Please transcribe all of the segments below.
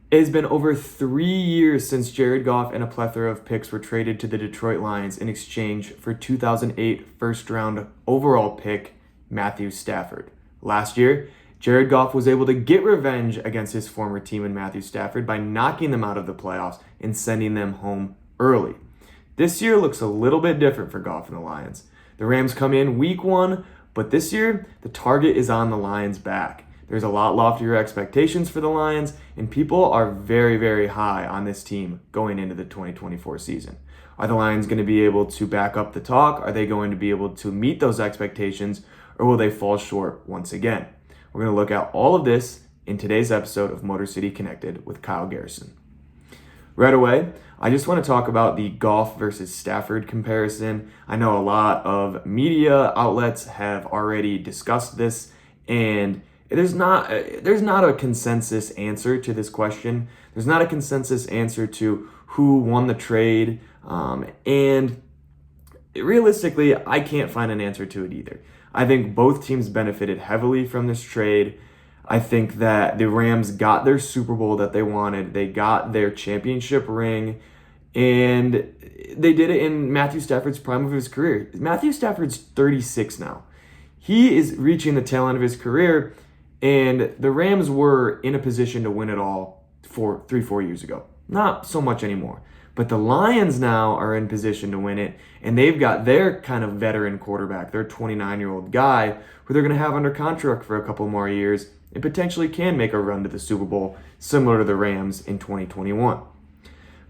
It has been over 3 years since Jared Goff and a plethora of picks were traded to the Detroit Lions in exchange for 2008 first-round overall pick Matthew Stafford. Last year, Jared Goff was able to get revenge against his former team in Matthew Stafford by knocking them out of the playoffs and sending them home early. This year looks a little bit different for Goff and the Lions. The Rams come in week 1, but this year the target is on the Lions' back. There's a lot loftier expectations for the Lions, and people are very, very high on this team going into the 2024 season. Are the Lions going to be able to back up the talk? Are they going to be able to meet those expectations, or will they fall short once again? We're going to look at all of this in today's episode of Motor City Connected with Kyle Garrison. Right away, I just want to talk about the Goff versus Stafford comparison. I know a lot of media outlets have already discussed this, and there's not a consensus answer to this question. There's not a consensus answer to who won the trade, and realistically, I can't find an answer to it either. I think both teams benefited heavily from this trade. I think that the Rams got their Super Bowl that they wanted. They got their championship ring, and they did it in Matthew Stafford's prime of his career. Matthew Stafford's 36 now. He is reaching the tail end of his career, and the Rams were in a position to win it all 4 years ago. Not so much anymore. But the Lions now are in position to win it, and they've got their kind of veteran quarterback, their 29-year-old guy, who they're going to have under contract for a couple more years and potentially can make a run to the Super Bowl, similar to the Rams in 2021.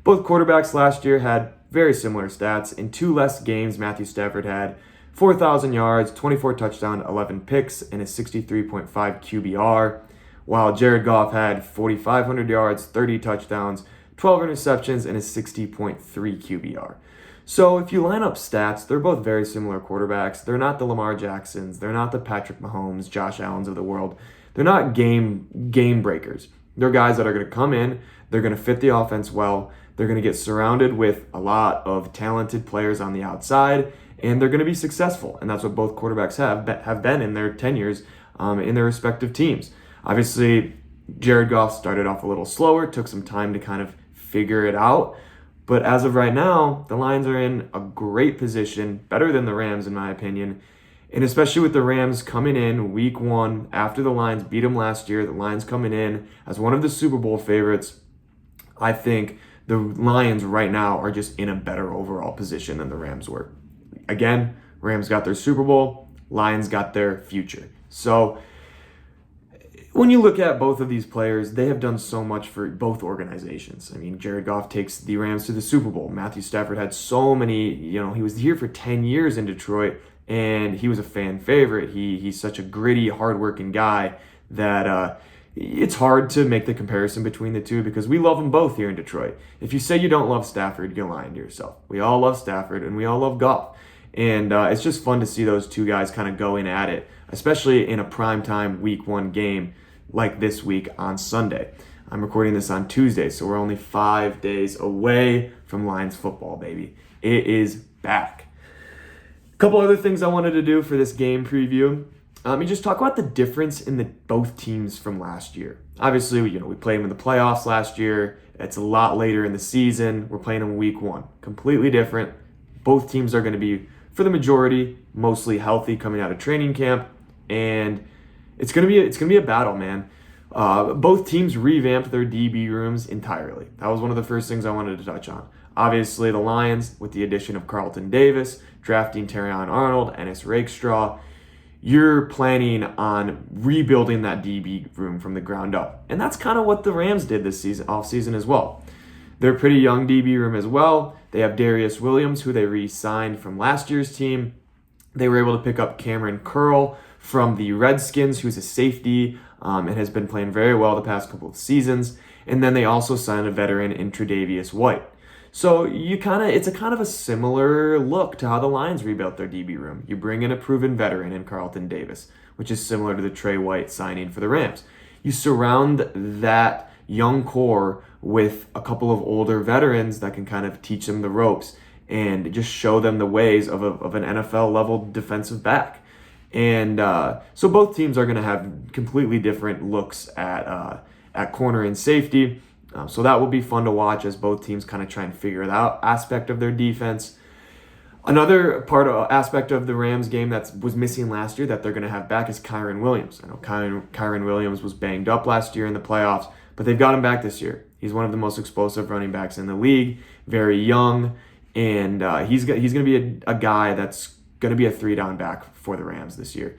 Both quarterbacks last year had very similar stats. In 2 less games, Matthew Stafford had 4,000 yards, 24 touchdowns, 11 picks, and a 63.5 QBR, while Jared Goff had 4,500 yards, 30 touchdowns, 12 interceptions, and a 60.3 QBR. So if you line up stats, they're both very similar quarterbacks. They're not the Lamar Jacksons. They're not the Patrick Mahomes, Josh Allens of the world. They're not game breakers. They're guys that are going to come in. They're going to fit the offense well. They're going to get surrounded with a lot of talented players on the outside, and they're going to be successful. And that's what both quarterbacks have been in their tenures in their respective teams. Obviously, Jared Goff started off a little slower, took some time to kind of figure it out. But as of right now, the Lions are in a great position, better than the Rams in my opinion. And especially with the Rams coming in week 1 after the Lions beat them last year, the Lions coming in as one of the Super Bowl favorites, I think the Lions right now are just in a better overall position than the Rams were. Again, Rams got their Super Bowl, Lions got their future. So when you look at both of these players, they have done so much for both organizations. I mean, Jared Goff takes the Rams to the Super Bowl. Matthew Stafford had so many, he was here for 10 years in Detroit, and he was a fan favorite. He's such a gritty, hardworking guy that it's hard to make the comparison between the two because we love them both here in Detroit. If you say you don't love Stafford, you're lying to yourself. We all love Stafford, and we all love Goff. And it's just fun to see those two guys kind of going at it, especially in a primetime week 1 game like this week on Sunday. I'm recording this on Tuesday, so we're only 5 days away from Lions football, baby. It is back. A couple other things I wanted to do for this game preview. Let me just talk about the difference in both teams from last year. Obviously, we played them in the playoffs last year. It's a lot later in the season. We're playing them week 1. Completely different. Both teams are going to be, for the majority, mostly healthy coming out of training camp, and it's gonna be a battle, man. Both teams revamped their DB rooms entirely. That was one of the first things I wanted to touch on. Obviously, the Lions, with the addition of Carlton Davis, drafting Terrion Arnold, Ennis Rakestraw, you're planning on rebuilding that DB room from the ground up. And that's kind of what the Rams did this offseason as well. They're a pretty young DB room as well. They have Darius Williams, who they re-signed from last year's team. They were able to pick up Cameron Curl from the Redskins, who's a safety and has been playing very well the past couple of seasons. And then they also signed a veteran in Tre'Davious White. So it's a kind of a similar look to how the Lions rebuilt their DB room. You bring in a proven veteran in Carlton Davis, which is similar to the Trey White signing for the Rams. You surround that young core with a couple of older veterans that can kind of teach them the ropes and just show them the ways of an NFL level defensive back. And so both teams are going to have completely different looks at corner and safety. So that will be fun to watch as both teams kind of try and figure it out aspect of their defense. Another aspect of the Rams game that was missing last year that they're going to have back is Kyren Williams. I know Kyren Williams was banged up last year in the playoffs, but they've got him back this year. He's one of the most explosive running backs in the league, very young, and he's going to be a guy that's going to be a 3-down back for the Rams this year.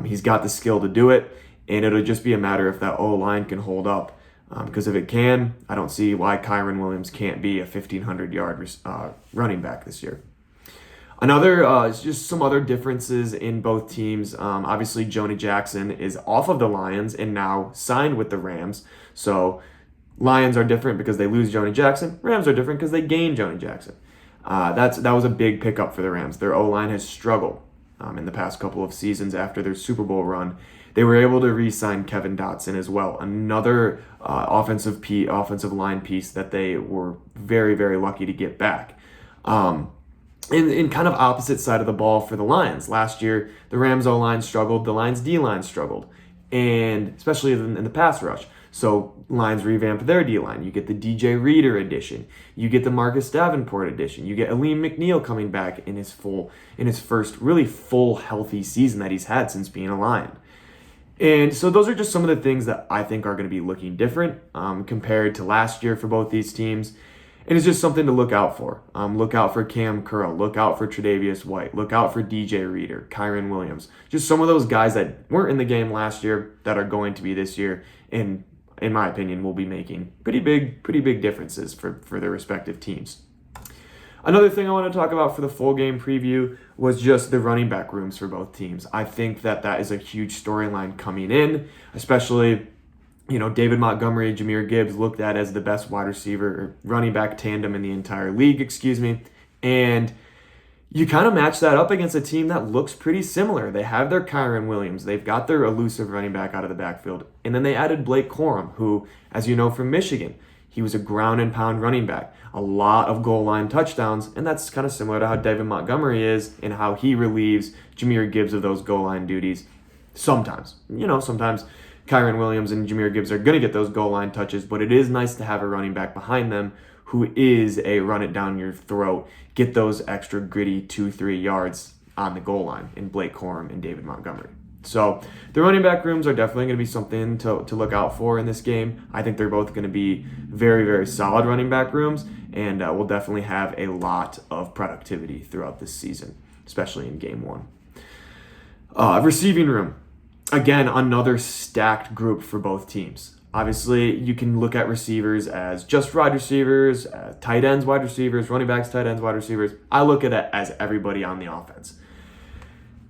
He's got the skill to do it, and it'll just be a matter if that O-line can hold up. Because if it can, I don't see why Kyren Williams can't be a 1,500-yard running back this year. Just some other differences in both teams. Obviously, Jonah Jackson is off of the Lions and now signed with the Rams. So Lions are different because they lose Jonah Jackson. Rams are different because they gain Jonah Jackson. That was a big pickup for the Rams. Their O-line has struggled in the past couple of seasons after their Super Bowl run. They were able to re-sign Kevin Dotson as well, another offensive line piece that they were very, very lucky to get back. In kind of opposite side of the ball for the Lions. Last year, the Rams O-line struggled, the Lions D-line struggled, and especially in the pass rush. So Lions revamped their D-line. You get the DJ Reader edition. You get the Marcus Davenport edition. You get Aleem McNeil coming back in his first really full healthy season that he's had since being a Lion. And so those are just some of the things that I think are going to be looking different compared to last year for both these teams. And it's just something to look out for. Look out for Cam Curl. Look out for Tre'Davious White. Look out for DJ Reader, Kyren Williams. Just some of those guys that weren't in the game last year that are going to be this year, and in my opinion, will be making pretty big differences for their respective teams. Another thing I want to talk about for the full game preview was just the running back rooms for both teams. I think that is a huge storyline coming in, especially, David Montgomery, Jahmyr Gibbs looked at as the best wide receiver or running back tandem in the entire league, and you kind of match that up against a team that looks pretty similar. They have their Kyren Williams, they've got their elusive running back out of the backfield, and then they added Blake Corum, who, as you know from Michigan, he was a ground and pound running back, a lot of goal line touchdowns, and that's kind of similar to how David Montgomery is and how he relieves Jahmyr Gibbs of those goal line duties. Sometimes Kyren Williams and Jahmyr Gibbs are going to get those goal line touches, but it is nice to have a running back behind them who is a run it down your throat, get those extra gritty 2-3 yards on the goal line in Blake Corum and David Montgomery. So the running back rooms are definitely going to be something to look out for in this game. I think they're both going to be very, very solid running back rooms, and we'll definitely have a lot of productivity throughout this season, especially in game one. Receiving room. Again, another stacked group for both teams. Obviously, you can look at receivers as just wide receivers, tight ends, wide receivers, running backs, tight ends, wide receivers. I look at it as everybody on the offense.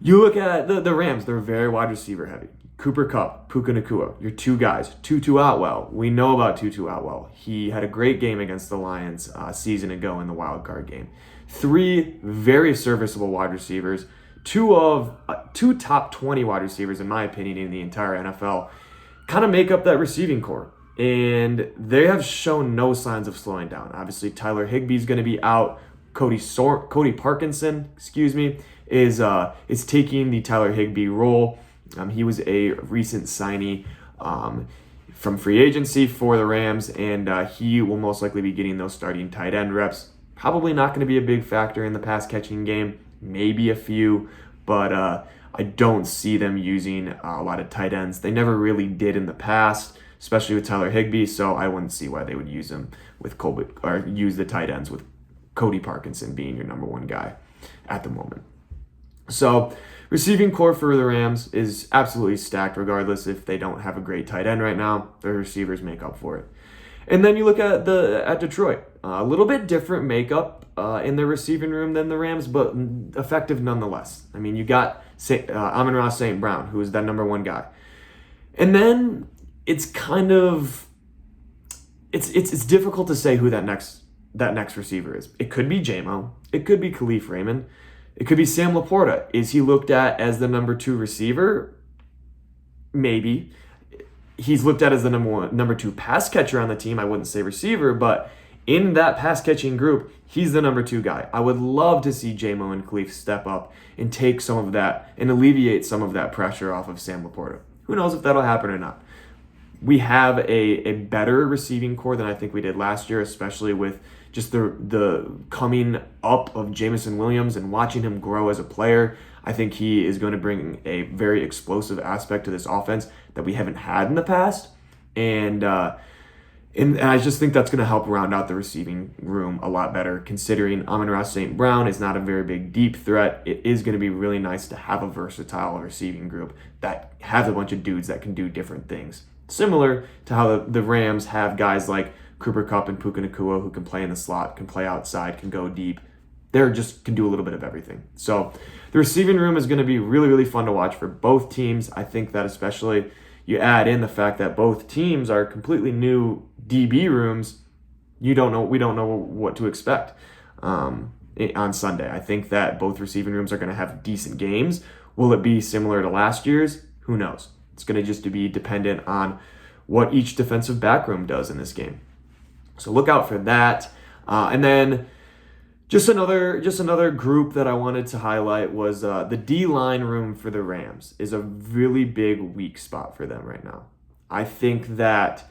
You look at the Rams, they're very wide receiver heavy. Cooper Kupp, Puka Nacua, your two guys. Tutu Atwell, we know about Tutu Atwell. He had a great game against the Lions a season ago in the wild card game. 3 very serviceable wide receivers. Two top 20 wide receivers, in my opinion, in the entire NFL, kind of make up that receiving core. And they have shown no signs of slowing down. Obviously, Tyler Higbee's going to be out. Cody Parkinson, is taking the Tyler Higbee role. He was a recent signee from free agency for the Rams, and he will most likely be getting those starting tight end reps. Probably not going to be a big factor in the pass catching game. Maybe a few, but I don't see them using a lot of tight ends. They never really did in the past, especially with Tyler Higbee, so I wouldn't see why they would use him with Colby, or use the tight ends with Cody Parkinson being your number one guy at the moment. So receiving core for the Rams is absolutely stacked regardless if they don't have a great tight end right now. Their receivers make up for it. And then you look at Detroit. A little bit different makeup in their receiving room than the Rams, but effective nonetheless. I mean, you got Amon-Ra St. Brown, who is that number one guy. And then it's kind of it's difficult to say who that next receiver is. It could be J-Mo. It could be Khalif Raymond. It could be Sam Laporta. Is he looked at as the number 2 receiver? Maybe. He's looked at as the number 2 pass catcher on the team. I wouldn't say receiver, but in that pass catching group, he's the number 2 guy. I would love to see J-Mo and Khalif step up and take some of that and alleviate some of that pressure off of Sam Laporta. Who knows if that'll happen or not. we have a better receiving core than I think we did last year, especially with just the coming up of Jameson Williams and watching him grow as a player. I think he is going to bring a very explosive aspect to this offense that we haven't had in the past. And I just think that's going to help round out the receiving room a lot better, considering Amon-Ra St. Brown is not a very big deep threat. It is going to be really nice to have a versatile receiving group that has a bunch of dudes that can do different things. Similar to how the Rams have guys like Cooper Kupp and Puka Nacua who can play in the slot, can play outside, can go deep. They just can do a little bit of everything. So the receiving room is going to be really, really fun to watch for both teams. I think that especially you add in the fact that both teams are completely new DB rooms. We don't know what to expect on Sunday. I think that both receiving rooms are going to have decent games. Will it be similar to last year's? Who knows? It's going to just be dependent on what each defensive back room does in this game. So look out for that. And then just another group that I wanted to highlight was the D-line room for the Rams is a really big weak spot for them right now. I think that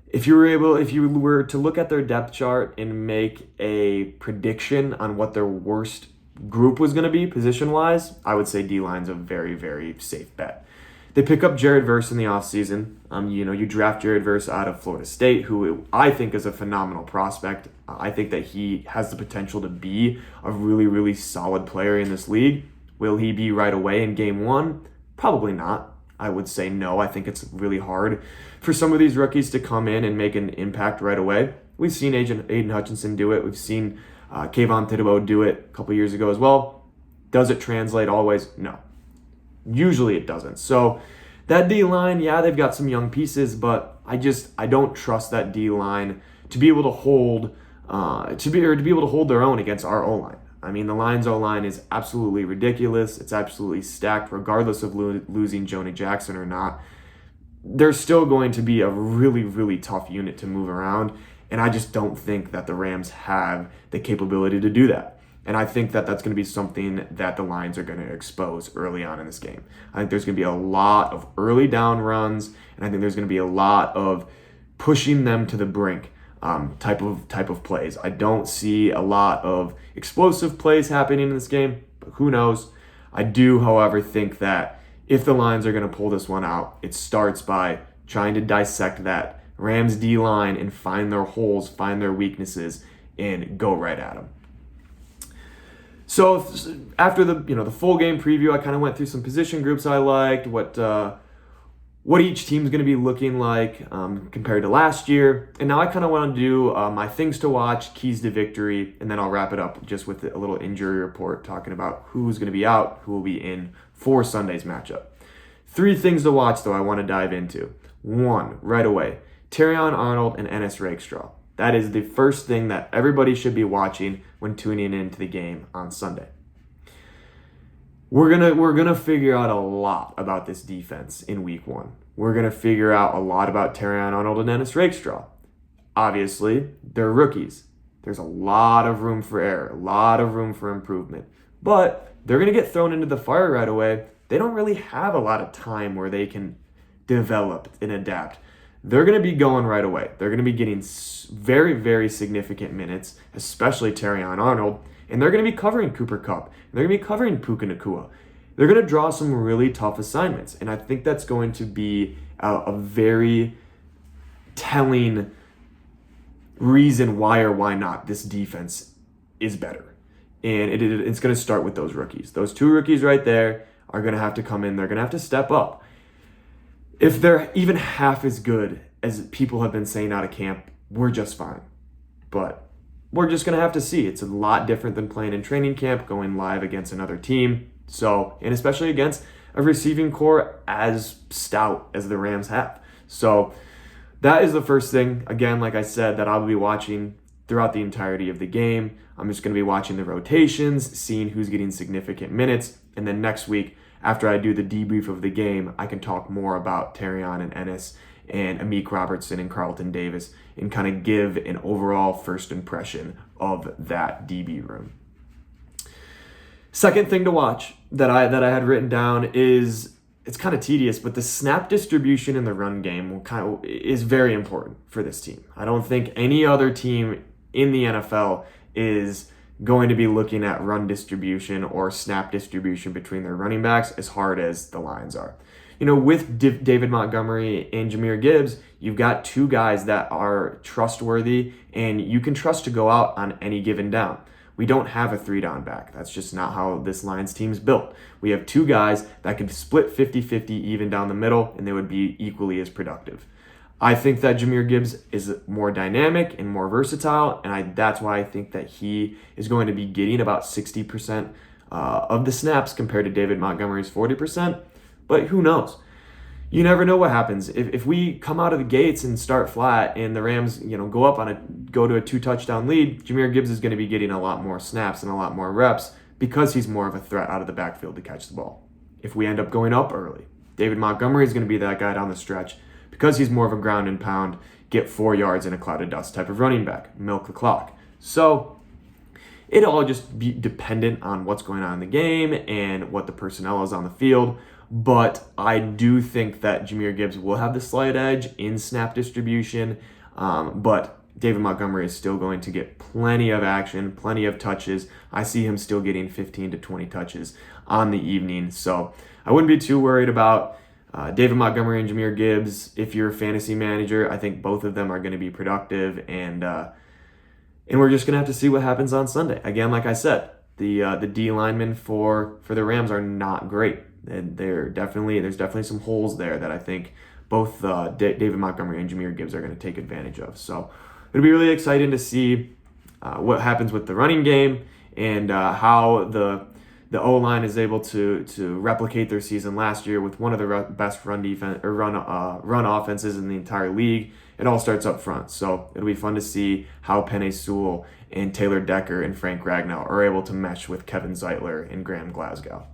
if you were to look at their depth chart and make a prediction on what their worst group was going to be position-wise, I would say D-line's a very, very safe bet. They pick up Jared Verse in the offseason. You draft Jared Verse out of Florida State, who I think is a phenomenal prospect. I think that he has the potential to be a really, really solid player in this league. Will he be right away in game one? Probably not. I would say no. I think it's really hard for some of these rookies to come in and make an impact right away. We've seen Aiden Hutchinson do it. We've seen Kayvon Thibodeau do it a couple years ago as well. Does it translate always? No. Usually it doesn't. So that D-line, yeah, they've got some young pieces, but I don't trust that D-line to be able to hold their own against our O-line. I mean, the Lions O-line is absolutely ridiculous. It's absolutely stacked, regardless of losing Jonah Jackson or not. They're still going to be a really, really tough unit to move around, and I just don't think that the Rams have the capability to do that. And I think that that's going to be something that the Lions are going to expose early on in this game. I think there's going to be a lot of early down runs, and I think there's going to be a lot of pushing them to the brink type of plays. I don't see a lot of explosive plays happening in this game, but who knows? I do, however, think that if the Lions are going to pull this one out, it starts by trying to dissect that Rams D-line and find their holes, find their weaknesses, and go right at them. So after the full game preview, I kind of went through some position groups I liked, what each team's going to be looking like compared to last year, and now I kind of want to do my things to watch, keys to victory, and then I'll wrap it up just with a little injury report talking about who's going to be out, who will be in for Sunday's matchup. 3 things to watch though I want to dive into. 1, right away, Terrion Arnold and Ennis Rakestraw. That is the first thing that everybody should be watching when tuning into the game on Sunday. We're gonna figure out a lot about this defense in week 1. We're gonna figure out a lot about Terrion Arnold and Ennis Rakestraw. Obviously, they're rookies. There's a lot of room for error, a lot of room for improvement. But they're gonna get thrown into the fire right away. They don't really have a lot of time where they can develop and adapt. They're going to be going right away. They're going to be getting very, very significant minutes, especially Terrion Arnold, and they're going to be covering Cooper Kupp. They're going to be covering Puka Nacua. They're going to draw some really tough assignments, and I think that's going to be a very telling reason why or why not this defense is better. And it's going to start with those rookies. Those 2 rookies right there are going to have to come in. They're going to have to step up. If they're even half as good as people have been saying out of camp, we're just fine. But we're just going to have to see. It's a lot different than playing in training camp, going live against another team. So, and especially against a receiving core as stout as the Rams have. So that is the first thing, again, like I said, that I'll be watching throughout the entirety of the game. I'm just going to be watching the rotations, seeing who's getting significant minutes. And then next week, after I do the debrief of the game, I can talk more about Terrion and Ennis and Amik Robertson and Carlton Davis and kind of give an overall first impression of that DB room. Second thing to watch that I had written down is it's kind of tedious, but the snap distribution in the run game is very important for this team. I don't think any other team in the NFL is going to be looking at run distribution or snap distribution between their running backs as hard as the Lions are. With David Montgomery and Jahmyr Gibbs, you've got two guys that are trustworthy and you can trust to go out on any given down. We don't have a 3-down back. That's just not how this Lions team is built. We have two guys that can split 50-50 even down the middle, and they would be equally as productive. I think that Jahmyr Gibbs is more dynamic and more versatile, and that's why I think that he is going to be getting about 60% of the snaps compared to David Montgomery's 40%. But who knows? You never know what happens. If we come out of the gates and start flat and the Rams, go to a 2-touchdown lead, Jahmyr Gibbs is going to be getting a lot more snaps and a lot more reps because he's more of a threat out of the backfield to catch the ball. If we end up going up early, David Montgomery is going to be that guy down the stretch because he's more of a ground and pound, get 4 yards in a cloud of dust type of running back, milk the clock. So it all just be dependent on what's going on in the game and what the personnel is on the field. But I do think that Jahmyr Gibbs will have the slight edge in snap distribution. But David Montgomery is still going to get plenty of action, plenty of touches. I see him still getting 15 to 20 touches on the evening. So I wouldn't be too worried about David Montgomery and Jahmyr Gibbs. If you're a fantasy manager, I think both of them are going to be productive. And we're just going to have to see what happens on Sunday. Again, like I said, the D linemen for the Rams are not great. And there's definitely some holes there that I think both David Montgomery and Jahmyr Gibbs are going to take advantage of. So it'll be really exciting to see what happens with the running game and how the O-line is able to replicate their season last year with one of the best run offenses in the entire league. It all starts up front. So it'll be fun to see how Penei Sewell and Taylor Decker and Frank Ragnow are able to mesh with Kevin Zeitler and Graham Glasgow.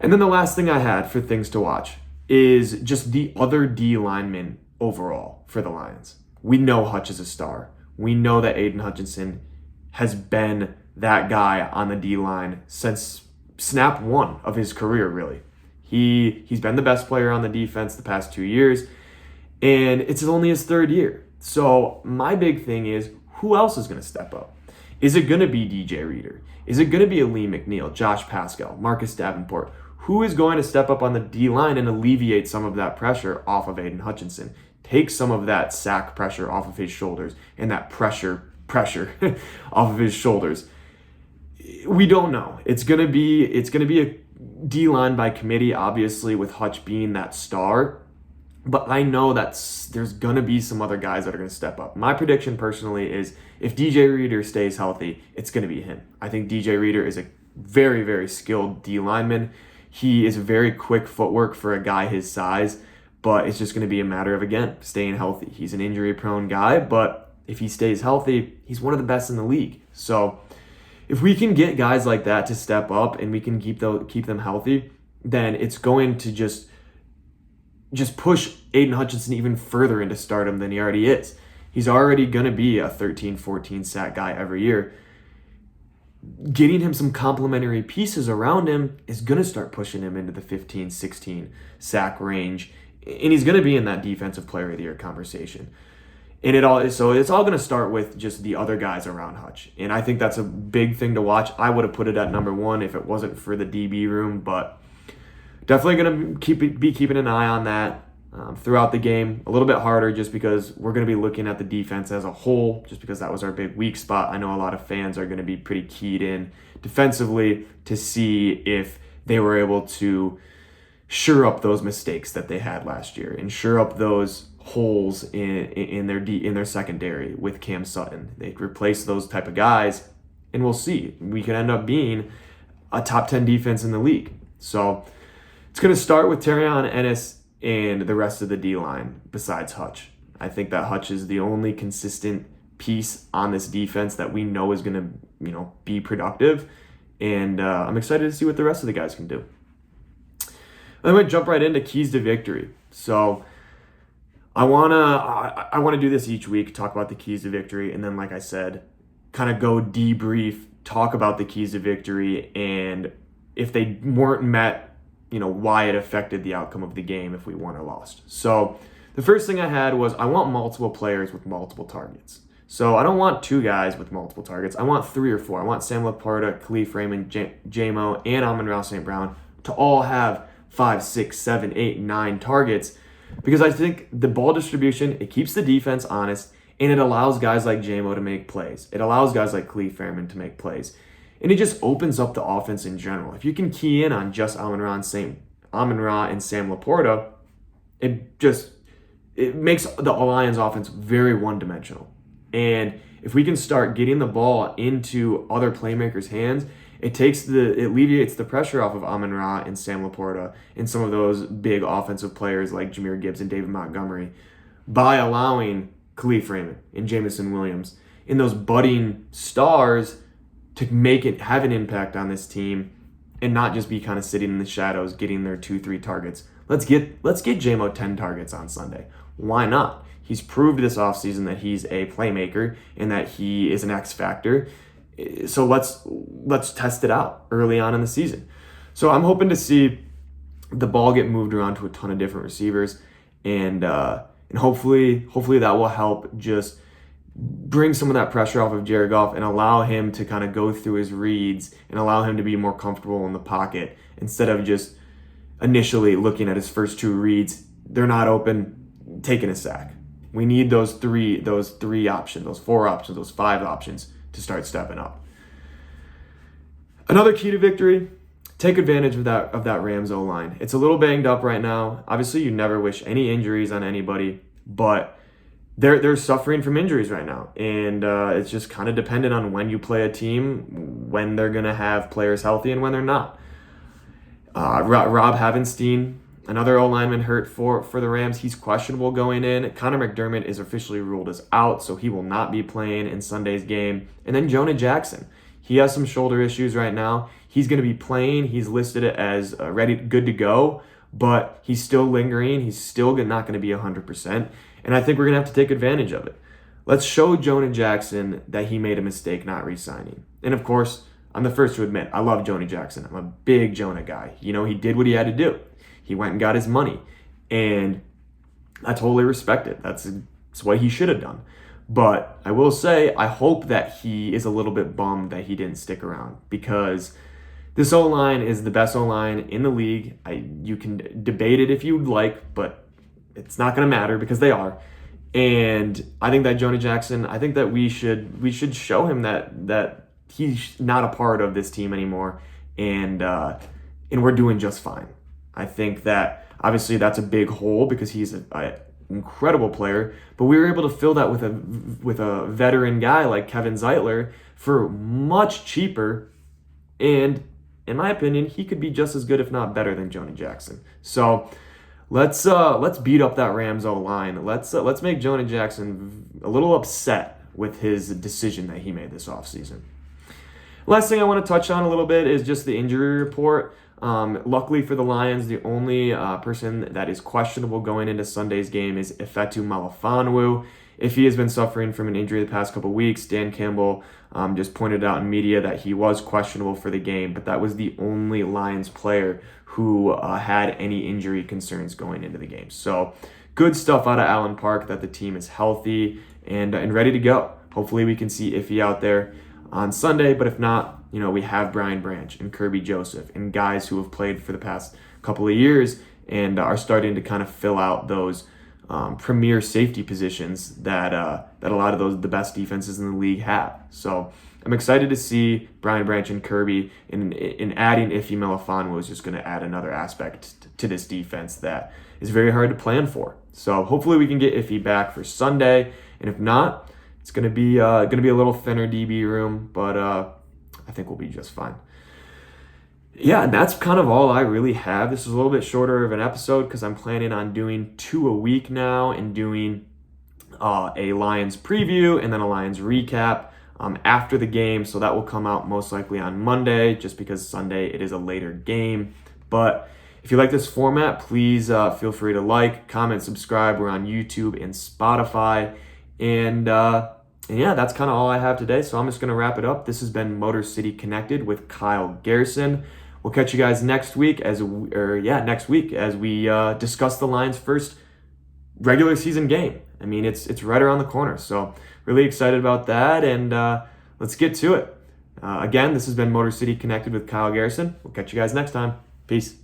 And then the last thing I had for things to watch is just the other D linemen overall for the Lions. We know Hutch is a star. We know that Aiden Hutchinson has been that guy on the D line since snap one of his career, really. He's been the best player on the defense the past 2 years, and it's only his third year. So my big thing is, who else is going to step up? Is it going to be DJ Reader? Is it going to be Aleem McNeil, Josh Pascal, Marcus Davenport? Who is going to step up on the D-line and alleviate some of that pressure off of Aiden Hutchinson? Take some of that sack pressure off of his shoulders and that pressure off of his shoulders. We don't know. It's gonna be a D-line by committee, obviously, with Hutch being that star. But I know that there's gonna be some other guys that are gonna step up. My prediction personally is if DJ Reader stays healthy, it's gonna be him. I think DJ Reader is a very, very skilled D lineman. He is very quick footwork for a guy his size, but it's just going to be a matter of, again, staying healthy. He's an injury-prone guy, but if he stays healthy, he's one of the best in the league. So if we can get guys like that to step up and we can keep them healthy, then it's going to just push Aiden Hutchinson even further into stardom than he already is. He's already going to be a 13, 14 sack guy every year. Getting him some complementary pieces around him is going to start pushing him into the 15, 16 sack range. And he's going to be in that defensive player of the year conversation. And it's all going to start with just the other guys around Hutch. And I think that's a big thing to watch. I would have put it at number one if it wasn't for the DB room, but definitely going to be keeping an eye on that throughout the game. A little bit harder just because we're going to be looking at the defense as a whole, just because that was our big weak spot. I know a lot of fans are going to be pretty keyed in defensively to see if they were able to shore up those mistakes that they had last year and shore up those holes in their secondary with Cam Sutton. They replace those type of guys, and we'll see. We could end up being a top 10 defense in the league. So it's going to start with Terrion Ennis and the rest of the D-line besides Hutch. I think that Hutch is the only consistent piece on this defense that we know is going to, be productive. And I'm excited to see what the rest of the guys can do. I'm going to jump right into keys to victory. So I wanna do this each week, talk about the keys to victory, and then, like I said, kind of go debrief, talk about the keys to victory, and if they weren't met, why it affected the outcome of the game if we won or lost. So the first thing I had was I want multiple players with multiple targets. So I don't want 2 guys with multiple targets. I want 3 or 4. I want Sam Laporta, Khalif Raymond, J-Mo, and Amon-Ra St. Brown to all have 5, 6, 7, 8, 9 targets, because I think the ball distribution, it keeps the defense honest, and it allows guys like J-Mo to make plays. It allows guys like Khalif Raymond to make plays. And it just opens up the offense in general. If you can key in on just Amon-Ra and Sam Laporta, it makes the Lions offense very one-dimensional. And if we can start getting the ball into other playmakers' hands, it alleviates the pressure off of Amon-Ra and Sam Laporta and some of those big offensive players like Jahmyr Gibbs and David Montgomery by allowing Khalif Raymond and Jameson Williams and those budding stars to have an impact on this team and not just be kind of sitting in the shadows getting their 2-3 targets. Let's get J-Mo 10 targets on Sunday. Why not? He's proved this offseason that he's a playmaker and that he is an X factor. So let's test it out early on in the season. So I'm hoping to see the ball get moved around to a ton of different receivers, and hopefully that will help just bring some of that pressure off of Jared Goff and allow him to kind of go through his reads and allow him to be more comfortable in the pocket instead of just initially looking at his first 2 reads. They're not open, taking a sack. We need those three options, those 4 options, those 5 options to start stepping up. Another key to victory, take advantage of that Rams O-line. It's a little banged up right now. Obviously, you never wish any injuries on anybody, but they're suffering from injuries right now. And it's just kind of dependent on when you play a team, when they're going to have players healthy and when they're not. Rob Havenstein, another O-lineman hurt for the Rams. He's questionable going in. Connor McDermott is officially ruled as out, so he will not be playing in Sunday's game. And then Jonah Jackson. He has some shoulder issues right now. He's going to be playing. He's listed as good to go, but he's still lingering. He's still not going to be 100%. And I think we're going to have to take advantage of it. Let's show Jonah Jackson that he made a mistake not re-signing. And of course, I'm the first to admit, I love Jonah Jackson. I'm a big Jonah guy. He did what he had to do. He went and got his money, and I totally respect it. That's what he should have done. But I will say, I hope that he is a little bit bummed that he didn't stick around, because this O-line is the best O-line in the league. You can debate it if you'd like, but it's not going to matter because they are. And I think that Jonah Jackson, I think that we should show him that he's not a part of this team anymore, and we're doing just fine. I think that obviously that's a big hole because he's an incredible player, but we were able to fill that with a veteran guy like Kevin Zeitler for much cheaper, and in my opinion, he could be just as good, if not better, than Jonah Jackson. So let's beat up that Rams O-line. Let's make Jonah Jackson a little upset with his decision that he made this offseason. Last thing I want to touch on a little bit is just the injury report. Luckily for the Lions, the only person that is questionable going into Sunday's game is Ifeatu Melifonwu. If he has been suffering from an injury the past couple weeks, Dan Campbell just pointed out in media that he was questionable for the game, but that was the only Lions player who had any injury concerns going into the game. So good stuff out of Allen Park that the team is healthy and ready to go. Hopefully we can see Iffy out there on Sunday, but if not, we have Brian Branch and Kirby Joseph and guys who have played for the past couple of years and are starting to kind of fill out those premier safety positions that a lot of the best defenses in the league have. So I'm excited to see Brian Branch and Kirby, and adding Iffy Melifonwu is just going to add another aspect to this defense that is very hard to plan for. So hopefully we can get Iffy back for Sunday, and if not, it's going to be a little thinner DB room, but I think we'll be just fine. Yeah, and that's kind of all I really have. This is a little bit shorter of an episode because I'm planning on doing 2 a week now and doing a Lions preview and then a Lions recap after the game. So that will come out most likely on Monday, just because Sunday it is a later game. But if you like this format, please feel free to like, comment, subscribe. We're on YouTube and Spotify. And yeah, that's kind of all I have today. So I'm just going to wrap it up. This has been Motor City Connected with Kyle Garrison. we'll catch you guys next week as we discuss the Lions' first regular season game. I mean, it's right around the corner, so really excited about that, and let's get to it. Again, this has been Motor City Connected with Kyle Garrison. We'll catch you guys next time. Peace.